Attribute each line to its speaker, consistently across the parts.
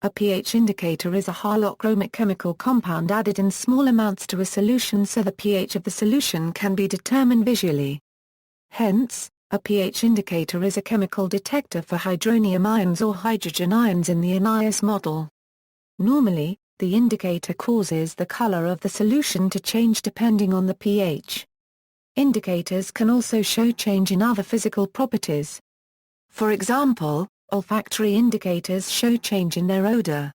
Speaker 1: A pH indicator is a halochromic chemical compound added in small amounts to a solution so the pH of the solution can be determined visually. Hence, a pH indicator is a chemical detector for hydronium ions or hydrogen ions in the Arrhenius model. Normally, the indicator causes the color of the solution to change depending on the pH. Indicators can also show change in other physical properties. For example, olfactory indicators show change in their odor.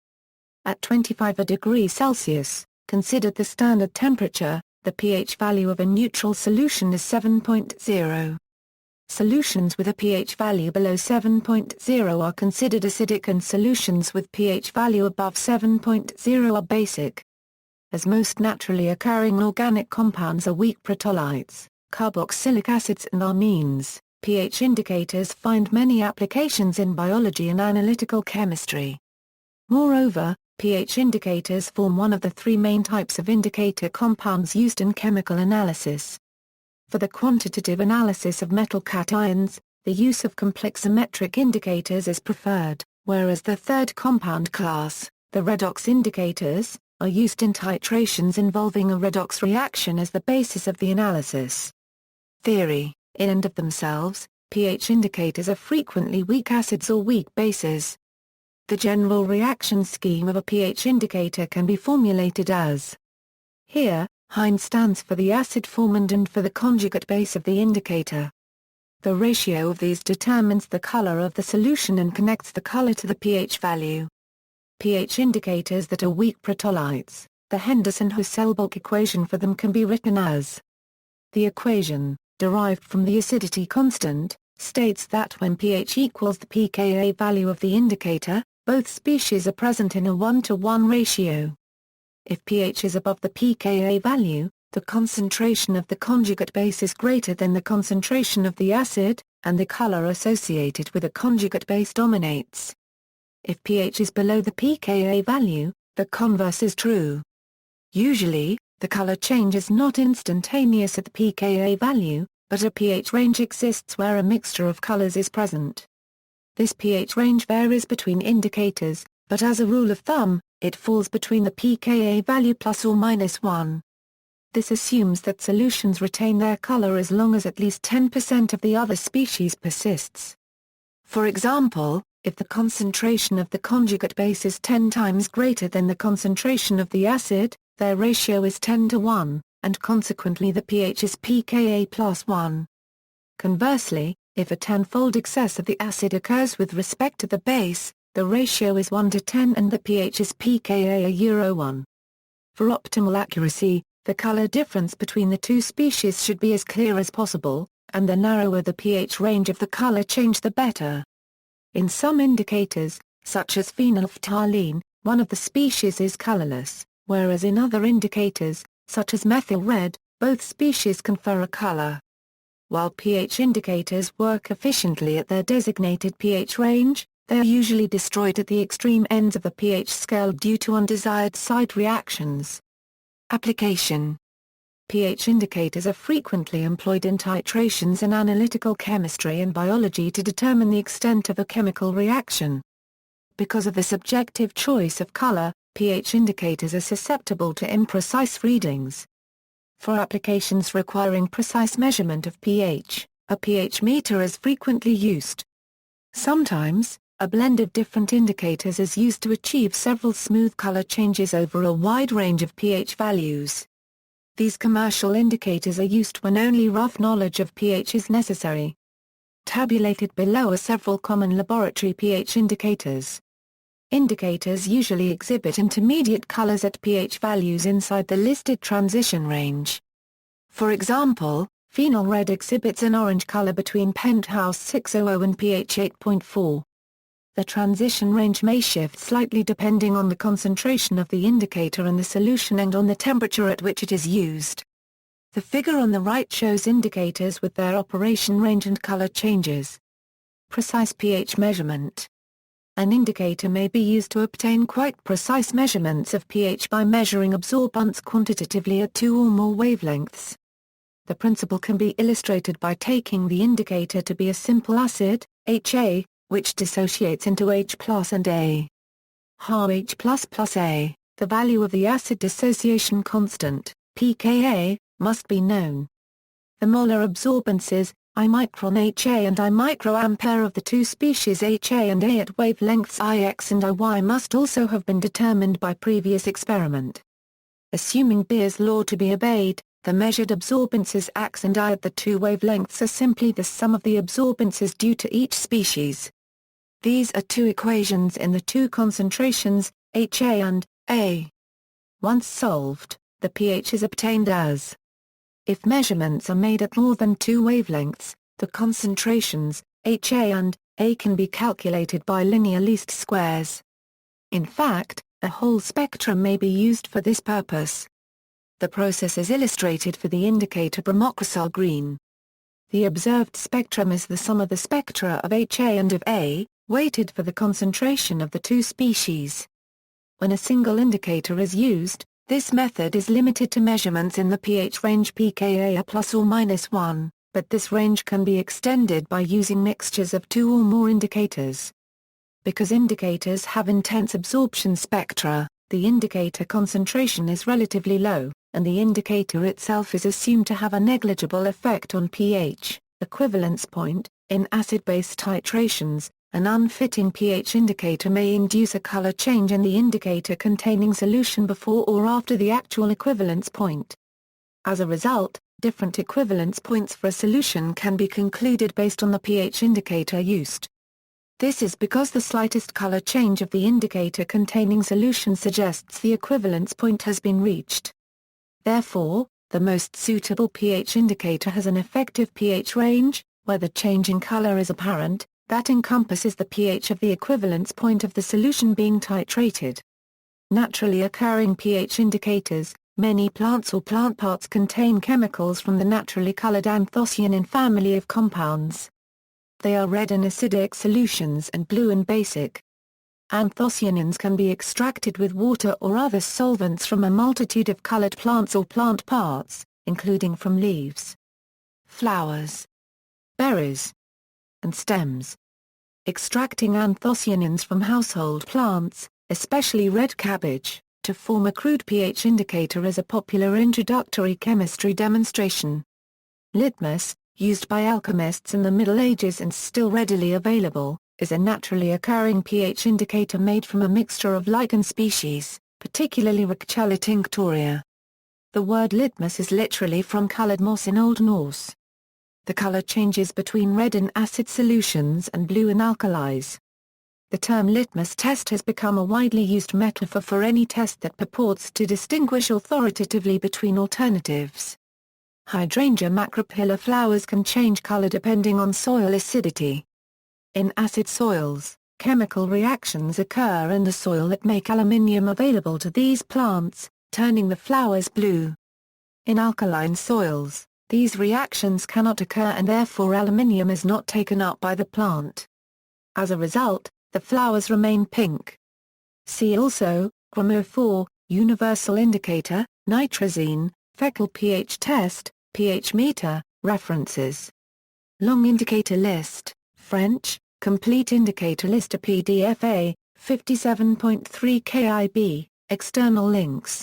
Speaker 1: At 25 degrees Celsius, considered the standard temperature, the pH value of a neutral solution is 7.0. Solutions with a pH value below 7.0 are considered acidic and solutions with pH value above 7.0 are basic. As most naturally occurring organic compounds are weak protolytes, carboxylic acids and amines, pH indicators find many applications in biology and analytical chemistry. Moreover, pH indicators form one of the three main types of indicator compounds used in chemical analysis. For the quantitative analysis of metal cations, the use of complexometric indicators is preferred, whereas the third compound class, the redox indicators, are used in titrations involving a redox reaction as the basis of the analysis. Theory: in and of themselves, pH indicators are frequently weak acids or weak bases. The general reaction scheme of a pH indicator can be formulated as: here, Hein stands for the acid formant and for the conjugate base of the indicator. The ratio of these determines the color of the solution and connects the color to the pH value. pH indicators that are weak protolytes, the Henderson-Hasselbalch equation for them can be written as: the equation, derived from the acidity constant, states that when pH equals the pKa value of the indicator, both species are present in a 1-to-1 ratio. If pH is above the pKa value, the concentration of the conjugate base is greater than the concentration of the acid, and the color associated with a conjugate base dominates. If pH is below the pKa value, the converse is true. Usually, the color change is not instantaneous at the pKa value, but a pH range exists where a mixture of colors is present. This pH range varies between indicators, but as a rule of thumb, it falls between the pKa value plus or minus 1. This assumes that solutions retain their color as long as at least 10% of the other species persists. For example, if the concentration of the conjugate base is 10 times greater than the concentration of the acid, their ratio is 10-to-1, and consequently the pH is pKa plus 1. Conversely, if a tenfold excess of the acid occurs with respect to the base, the ratio is 1-to-10 and the pH is pKa 1. For optimal accuracy, the color difference between the two species should be as clear as possible, and the narrower the pH range of the color change the better. In some indicators, such as phenolphthalein, one of the species is colorless, whereas in other indicators, such as methyl red, both species confer a color. While pH indicators work efficiently at their designated pH range, they are usually destroyed at the extreme ends of the pH scale due to undesired side reactions. Application: pH indicators are frequently employed in titrations in analytical chemistry and biology to determine the extent of a chemical reaction. Because of the subjective choice of color, pH indicators are susceptible to imprecise readings. For applications requiring precise measurement of pH, a pH meter is frequently used. Sometimes, a blend of different indicators is used to achieve several smooth color changes over a wide range of pH values. These commercial indicators are used when only rough knowledge of pH is necessary. Tabulated below are several common laboratory pH indicators. Indicators usually exhibit intermediate colors at pH values inside the listed transition range. For example, phenol red exhibits an orange color between penthouse 600 and pH 8.4. The transition range may shift slightly depending on the concentration of the indicator in the solution and on the temperature at which it is used. The figure on the right shows indicators with their operation range and color changes. Precise pH measurement. An indicator may be used to obtain quite precise measurements of pH by measuring absorbance quantitatively at two or more wavelengths. The principle can be illustrated by taking the indicator to be a simple acid, HA, which dissociates into H+ and A. HA, the value of the acid dissociation constant, pKa, must be known. The molar absorbances, I-micron HA and I-microampere of the two species HA and A at wavelengths Ix and Iy must also have been determined by previous experiment. Assuming Beer's law to be obeyed, the measured absorbances X and I at the two wavelengths are simply the sum of the absorbances due to each species. These are two equations in the two concentrations, HA and A. Once solved, the pH is obtained as: if measurements are made at more than two wavelengths, the concentrations, HA and A, can be calculated by linear least squares. In fact, a whole spectrum may be used for this purpose. The process is illustrated for the indicator bromokrystal green. The observed spectrum is the sum of the spectra of HA and of A, weighted for the concentration of the two species. When a single indicator is used, this method is limited to measurements in the pH range pKa ±1, but this range can be extended by using mixtures of two or more indicators. Because indicators have intense absorption spectra, the indicator concentration is relatively low, and the indicator itself is assumed to have a negligible effect on pH, equivalence point. In acid-base titrations, an unfitting pH indicator may induce a color change in the indicator containing solution before or after the actual equivalence point. As a result, different equivalence points for a solution can be concluded based on the pH indicator used. This is because the slightest color change of the indicator containing solution suggests the equivalence point has been reached. Therefore, the most suitable pH indicator has an effective pH range, where the change in color is apparent, that encompasses the pH of the equivalence point of the solution being titrated. Naturally occurring pH indicators, many plants or plant parts contain chemicals from the naturally colored anthocyanin family of compounds. They are red in acidic solutions and blue in basic. Anthocyanins can be extracted with water or other solvents from a multitude of colored plants or plant parts, including from leaves, flowers, berries, and stems. Extracting anthocyanins from household plants, especially red cabbage, to form a crude pH indicator is a popular introductory chemistry demonstration. Litmus, used by alchemists in the Middle Ages and still readily available, is a naturally occurring pH indicator made from a mixture of lichen species, particularly Ricciella tinctoria. The word litmus is literally from colored moss in Old Norse. The color changes between red in acid solutions and blue in alkalis. The term litmus test has become a widely used metaphor for any test that purports to distinguish authoritatively between alternatives. Hydrangea Macrophylla flowers can change color depending on soil acidity. In acid soils, chemical reactions occur in the soil that make aluminium available to these plants, turning the flowers blue. In alkaline soils, these reactions cannot occur and therefore aluminium is not taken up by the plant. As a result, the flowers remain pink. See also, chromophore, universal indicator, nitrazine, fecal pH test, pH meter, references. Long indicator list, French, complete indicator list, a PDF A, 57.3 KIB, external links.